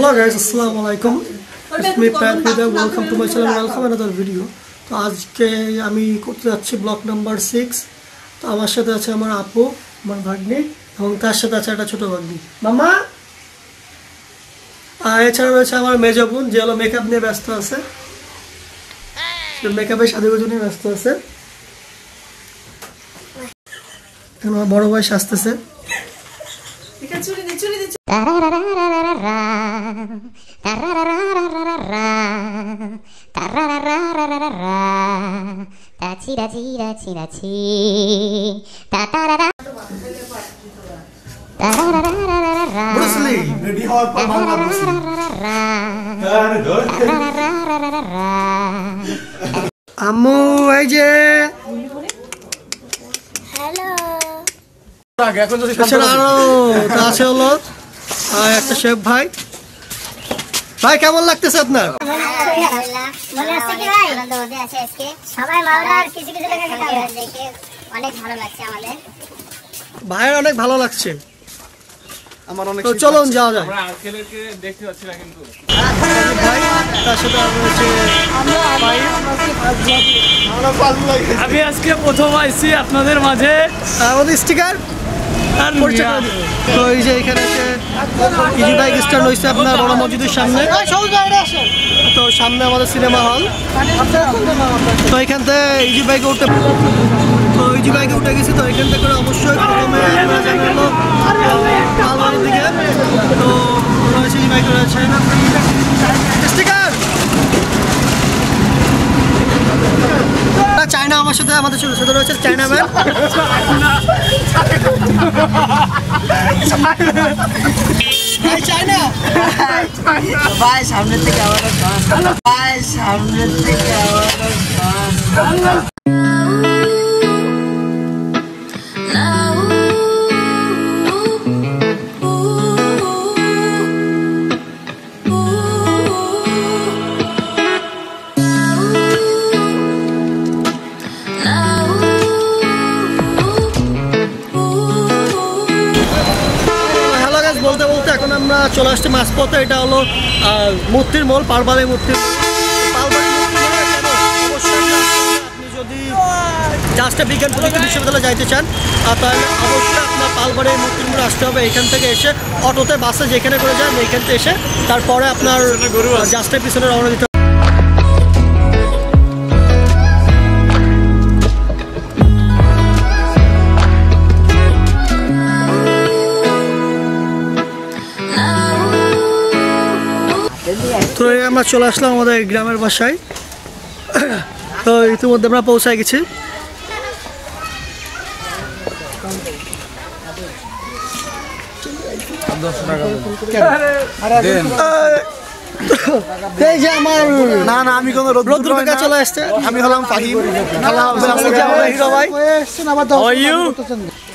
Hello guys, Assalamualaikum. It's me Pat Vida. Welcome to my channel. Welcome another video. তো আজকে আমি করতে যাচ্ছি ব্লক নাম্বার 6। তো আমার সাথে আছে আমার আপু, আমার ভাগ্নি এবং তার সাথে আছে একটা ছোট ভাগ্নি মামা। আর এছাড়া রয়েছে আমার মেজো বোন, যে হলো মেকআপ নিয়ে ব্যস্ত আছে, মেকআপের সাজুগুজু নিয়ে ব্যস্ত আছে। এখন আমার বড় ভাই সাজতেছে। আম্মু এই যে একটা শেফ ভাই। ভাই কেমন লাগতেছে আপনার? ভাইয়ের অনেক ভালো লাগছে। চলুন যাওয়া যায়। আমি আজকে প্রথম আইছি আপনাদের মাঝে। আমাদের স্টিকার তো এই যে এখানে ইজি বাইক স্ট্যান্ড হয়েছে আপনার বড় মসজিদের সামনে। তো সামনে আমাদের সিনেমা হল। তো এখান থেকে ইজি বাইকে উঠে গেছি। তো এখান থেকে অবশ্যই প্রথমে আলমারির দিকে তো রয়েছে ইজি বাইক রয়েছে স্টিকার। চায়না আমার সাথে, আমাদের সাথে রয়েছে চায়না ম্যান। চায়না ভাই সামনের থেকে আবার ভাই সামনের থেকে আবার বলতে বলতে এখন আমরা চলে আসছি মাঝপথে। এটা হলো মূর্তির মোড়, পালবাড়ি মূর্তির। আপনি যদি জাস্টে বিজ্ঞান প্রযুক্তি বিশ্ববিদ্যালয়ে যাইতে চান তাহলে অবশ্যই আপনার পালবাড়ি মূর্তির মোড়ে আসতে হবে। এখান থেকে এসে অটোতে বাসে যেখানে করে যান এখান থেকে এসে তারপরে আপনার জাস্টের পিছনে রওনা দিতে হবে। তো আমরা চলে আসলাম আমাদের গ্রামের বাসায়। তো ইতিমধ্যে আমরা পৌঁছায় গেছি। এই যে আমার না আমি কোনো রোদ্রুকা চলে আসছে। আমি হলাম ফাহিম।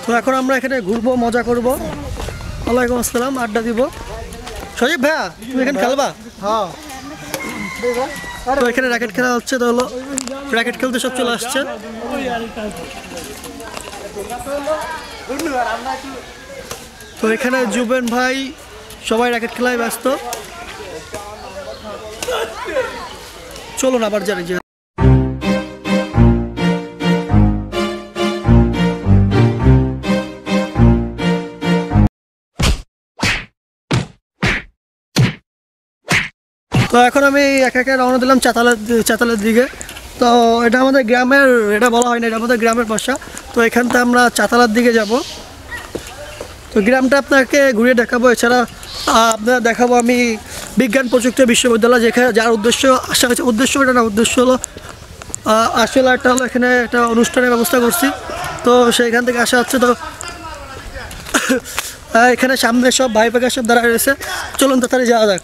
তো এখন আমরা এখানে ঘুরবো, মজা করবো। ওয়ালাইকুম আসসালাম, আড্ডা দিব। সজীব ভাইয়া তুমি এখানে খেলবা? হ্যাঁ। তো এখানে র্যাকেট খেলা হচ্ছে। তো হলো র্যাকেট খেলতে সব চলে আসছে। তো এখানে জুবেন ভাই সবাই র্যাকেট খেলায় ব্যস্ত। চলুন আবার জানি যে তো এখন আমি একা একা রওনা দিলাম চাতালের দিকে। তো এটা আমাদের গ্রামের, এটা বলা হয় না, এটা আমাদের গ্রামের বাসা। তো এখান থেকে আমরা চাতালার দিকে যাব। তো গ্রামটা আপনাকে ঘুরিয়ে দেখাবো। এছাড়া আপনারা দেখাবো আমি বিজ্ঞান প্রযুক্তি বিশ্ববিদ্যালয়, যেখানে যার উদ্দেশ্য আসা হয়েছে। উদ্দেশ্য এটা না, উদ্দেশ্য হলো আসলে একটা হলো এখানে একটা অনুষ্ঠানের ব্যবস্থা করছি। তো সেইখান থেকে আসা হচ্ছে। তো এখানে সামনে সব ভাই পাকা সব দাঁড়ায় রয়েছে। চলুন তাড়াতাড়ি যাওয়া যাক।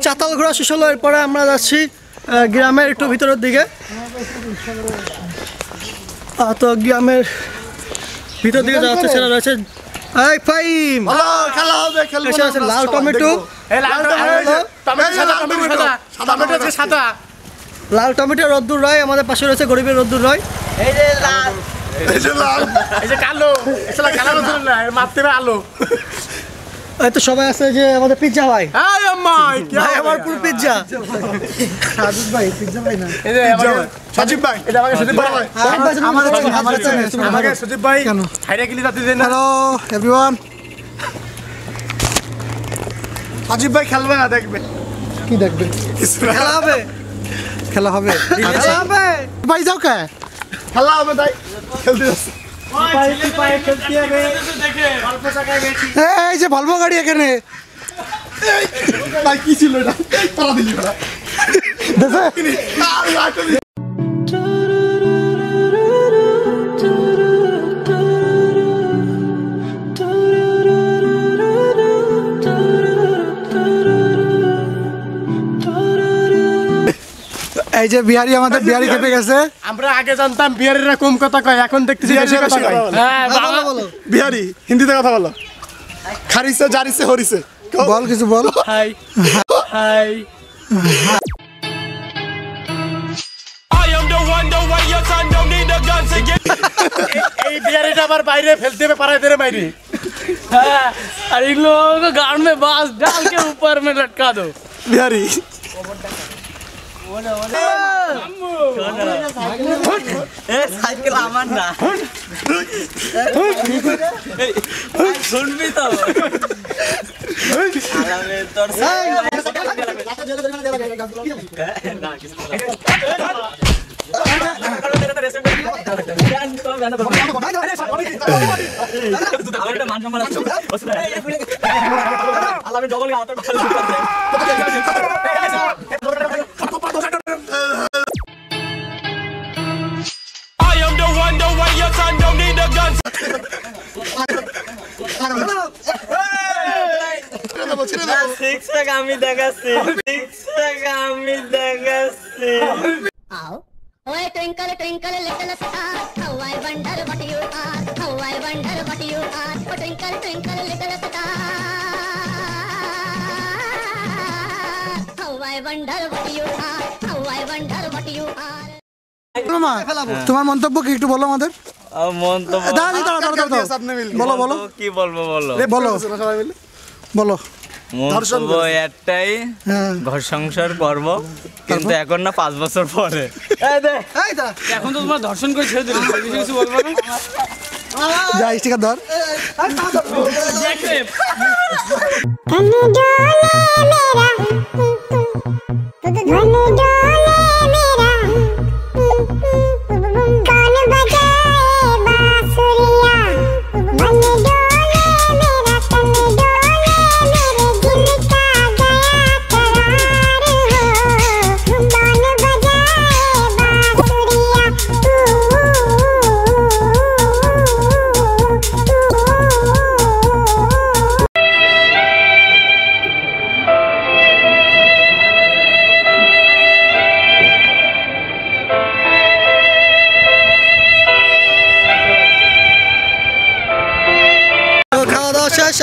চাতাল ঘোরা শেষ হলো। এরপরে আমরা যাচ্ছি গ্রামের একটু ভিতরের দিকে। তো গ্রামের ভিতর দিকে যাচ্ছে ছেলে রয়েছে। এই ফাইম ভালো খেলা হবে, খেলবো না লাল টমেটো। এই লাল টমেটো লাল টমেটো রোদ্দুর রয়, আমাদের পাশে রয়েছে গরিবের রোদ্দুর রয়। এই যে লাল, এই যে কালো, এসলা কালো রসুন না, মারতে হবে আলো। এই তো সবাই আছে যে আমাদের পিজ্জা ভাই। হাই আম্মাই, কি ভাই আমার পুরো পিজ্জা। সাজিদ ভাই পিজ্জা ভাই না। এই যে সজীব ভাই, এটা আমাকে সজীব ভাই। আমাকে সজীব ভাই কেন? হাইরা গিলি যাতে দেন না। Hello everyone. সজীব ভাই খেলবে না, দেখবে। কি দেখবে? খেলা হবে। খেলা হবে। খেলা হবে। ভাই যাও কে? খেলা হবে তাই খেলতে যাচ্ছে। এই যে ভলভো গাড়ি এখানে ভাই কি ছিল এটা? তারা দিলি না। এই যে বিহারি, আমাদের বিহারি খেপে গেছে। আমরা আগে জানতাম বিহারিরা কম কথা কয়, এখন দেখতেছি বেশি কথা কয়। হ্যাঁ বাংলা বলো। বিহারি হিন্দিতে কথা বলো। খারিছে জারিছে হরিছে বল, কিছু বল। High high. এই বিহারিটা আবার বাইরে ফেলতে হবে, পাড়ায় দেরে বাইরে। हाँ, और इन लोगों को गांड में बांस डाल के ऊपर में लटका दो। बिहारी साइकिल आमान ना सुन भी तो Oh, twinkle, twinkle, little star, how I wonder what you are, how I wonder what you are. Oh, twinkle, twinkle, little star, how I wonder what you are, how I wonder what you are. তোমার মন্তব্য কি একটু বলো আমাদের? বলো বলো, কি বলবো বলো বলো বলো। মন্তব্য একটাই, ঘর সংসার করব, কিন্তু এখন না 5 বছর পরে। এখন তো তোমার দর্শন করে ছেড়ে দিলে, কিছু বলবো না। যা স্টিকার ধর।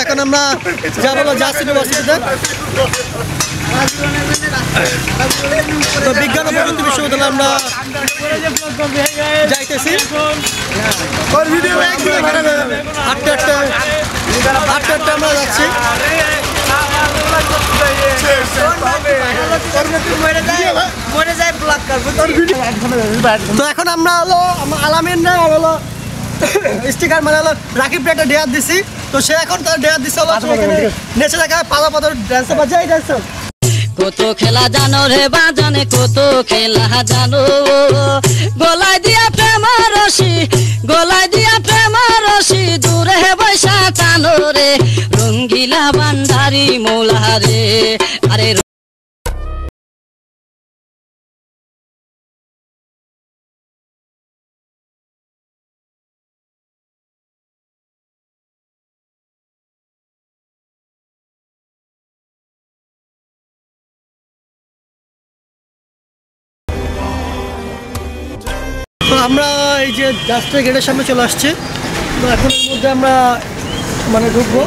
এখন আমরা যাবো জাস্ট ইউনিভার্সিটিতে। তো বিজ্ঞান ও প্রযুক্তি বিশ্ববিদ্যালয়ে আমরা যাইতেছি। হাঁটতে হাঁটতে আমরা যাচ্ছি। তো এখন আমরা হলো আলামিন না আর হলো স্টিকার মানে হলো রাকিব একটা ডেয়ার দিছি। তো সে এখন তার ডেয়ার দিছে হলো নেচে দেখা পালা পাতার ডান্স বাজাই ডান্স। কত খেলা জানো রে বাজানে, কত খেলা জানো, গলায় দিয়া প্রেমার রশি, গলায় দিয়া প্রেমার রশি, দূরে বৈশা টানো রে, রঙ্গিলা বান্দারি মৌলা রে। আরে তো আমরা এই যে জাস্টের গেটের সামনে চলে আসছি। তো এখন এর মধ্যে আমরা মানে ঢুকবো।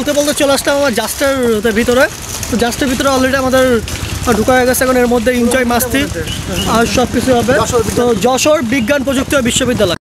বলতে বলতে চলে আসলাম আমার জাস্টের ভিতরে। তো জাস্টের ভিতরে অলরেডি আমাদের ঢুকা হয়ে গেছে। এখন এর মধ্যে এনজয় মাস্তি আর সব কিছু হবে। তো যশোর বিজ্ঞান প্রযুক্তি বিশ্ববিদ্যালয়।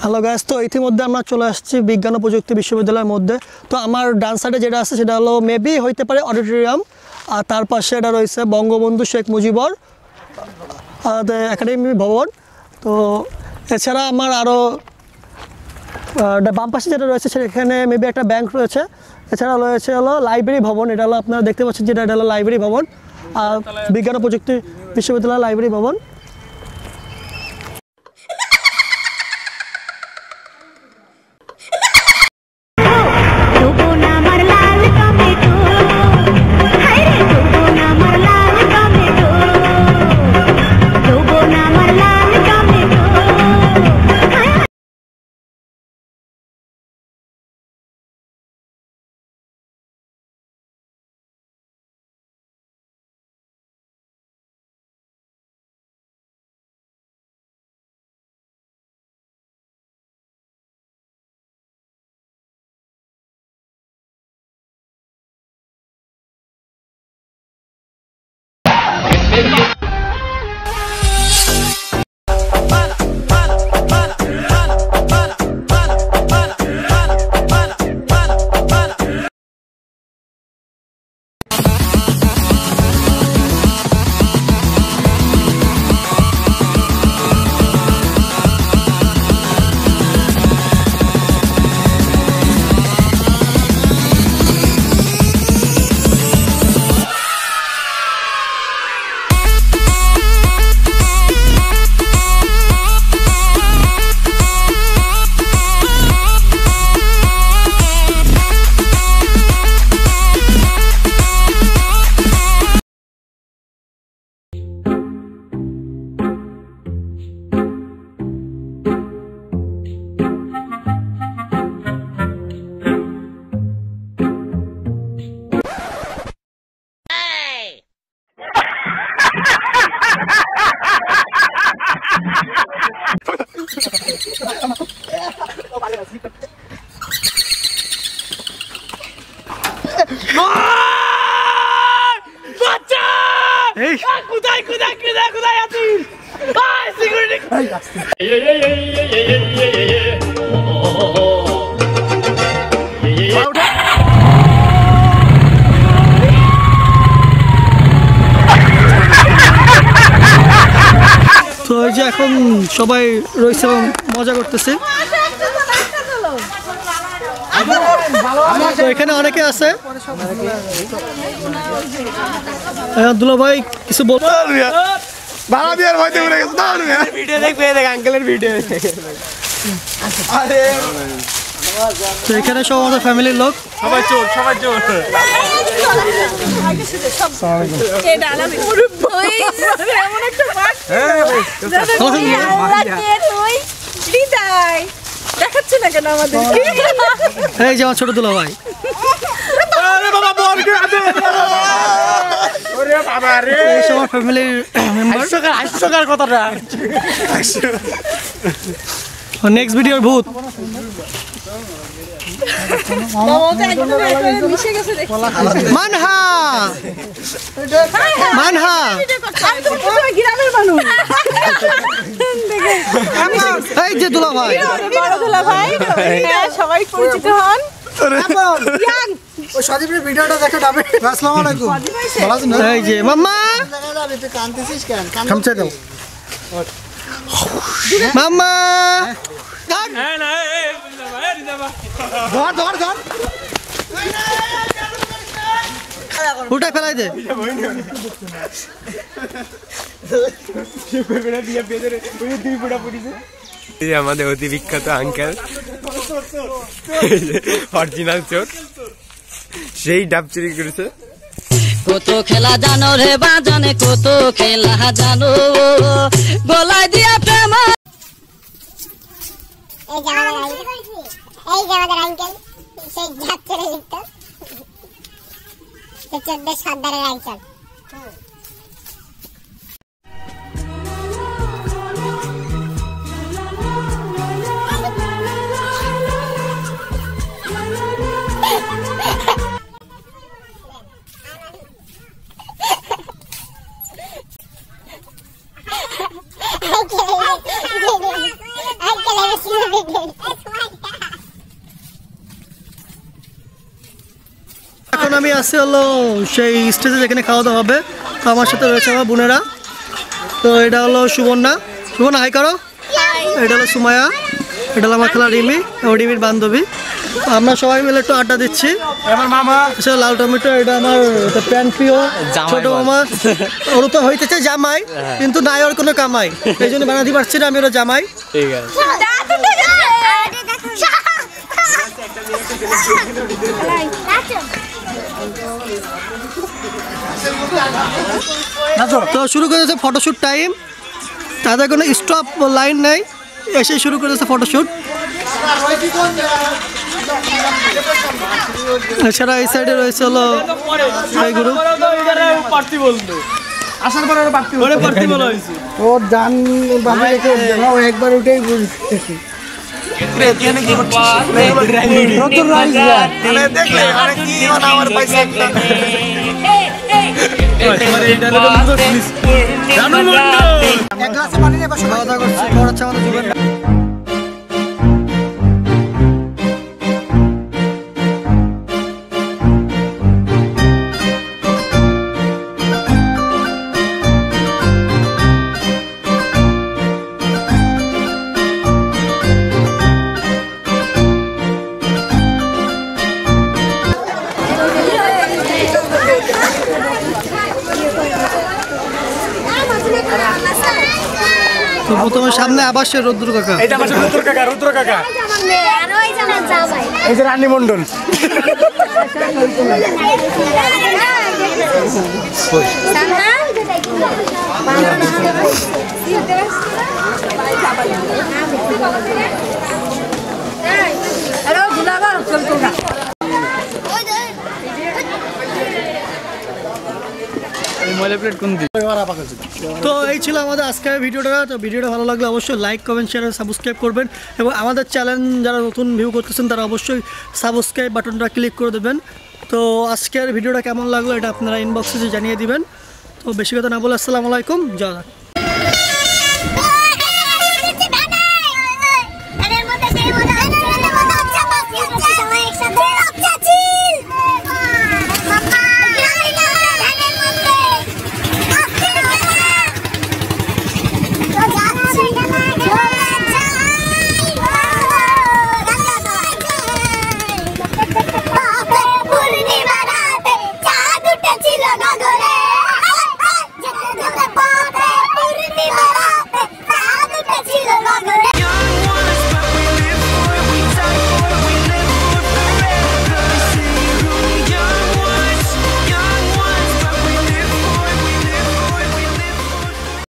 হ্যালো গাইস, তো ইতিমধ্যে আমরা চলে আসছি বিজ্ঞান ও প্রযুক্তি বিশ্ববিদ্যালয়ের মধ্যে। তো আমার ডান সাইডে যেটা আছে সেটা হলো মেবি হইতে পারে অডিটোরিয়াম, আর তার পাশে এটা রয়েছে বঙ্গবন্ধু শেখ মুজিবর একাডেমি ভবন। তো এছাড়া আমার আরও বাম পাশে যেটা রয়েছে সেখানে মেবি একটা ব্যাংক রয়েছে। এছাড়া রয়েছে হলো লাইব্রেরি ভবন, এটা হলো আপনারা দেখতে পাচ্ছেন যেটা এটা হলো লাইব্রেরি ভবন, আর বিজ্ঞান ও প্রযুক্তি বিশ্ববিদ্যালয় লাইব্রেরি ভবন। তো এই যে এখন সবাই রয়েছে এবং মজা করতেছে। তো এখানে অনেকে আছে। দুলা ভাই কিছু বলতে তো এখানে সব আমাদের ফ্যামিলির লোক, সবাই চোর সবাই চোর। দেখাচ্ছে না কেন আমাদের? এই যে আমার ছোট দুলা ভাই। সবার ফ্যামিলির মেম্বার। হাস্যকর কথাটা। নেক্সট ভিডিওর ভূত। মানহা মানহা গ্রামের মানুষ। এই যে দুলা ভাই, সবাই পরিচিত হন। ওই সজীবের ভিডিওটা দেখে যাবে। আসসালামু আলাইকুম। ভালো আছেন? এই যে মাম্মা তুই কাঁদতেছিস কেন? খামচা দাও মাম্মা। ধর উঠে ফেলাই দে। আমাদের অতি বিখ্যাত আঙ্কেল অরিজিনাল চোর, সেই ডাব চুরি করেছে। কত খেলা জানো রে বাজানে, কত খেলা জানো, গলায় দিয়া প্রেম। এই যে আমাদের আঙ্কেল সেই ঝাপ চলে লিখতো 14 সর্দারের আঙ্কেল। এখন আমি আছি হলো সেই স্টেজে যেখানে খাওয়া দাওয়া হবে। তো আমার সাথে রয়েছে আমার বোনেরা। তো এটা হলো সুবর্ণা, হাই করো। এটা হলো সুমায়া, এটা হলো আমার খেলা রিমি, রিমির বান্ধবী। তো আমরা সবাই মিলে একটু আড্ডা দিচ্ছি। আমার মামা লাল টমেটো, এটা আমার প্যান প্রিয় ছোট মামা। ওর তো হইতেছে জামাই, কিন্তু নাই ওর কোনো কামাই, এই জন্য বানাতে পারছি না আমি ওরা জামাই। ঠিক আছে। তো শুরু করেছে ফটোশ্যুট টাইম, তাদের কোনো স্টপ লাইন নেই, এসে শুরু করেছে ফটোশ্যুট। এছাড়া এই সাইডে রয়েছে হলো এই গ্রুপ। আসার পরে পার্টি বলা হয়েছে। ওর ডান বামে রেখে একবার উঠেই বুঝতেছি। খাওয়া দাওয়া করছি, খবর হচ্ছে আমাদের যুগের। তো প্রথমে সামনে আবার সে রুদ্র কাকা। এটা আমার রুদ্র কাকা। এই যে রানী মন্ডল। তো এই ছিল আমাদের আজকের ভিডিওটা। তো ভিডিওটা ভালো লাগলে অবশ্যই লাইক কমেন্ট শেয়ার সাবস্ক্রাইব করবেন, এবং আমাদের চ্যানেল যারা নতুন ভিউ করতেছেন তারা অবশ্যই সাবস্ক্রাইব বাটনটা ক্লিক করে দেবেন। তো আজকের ভিডিওটা কেমন লাগলো এটা আপনারা ইনবক্সে জানিয়ে দিবেন। তো বেশি কথা না বলে আসসালামু আলাইকুম, জয়।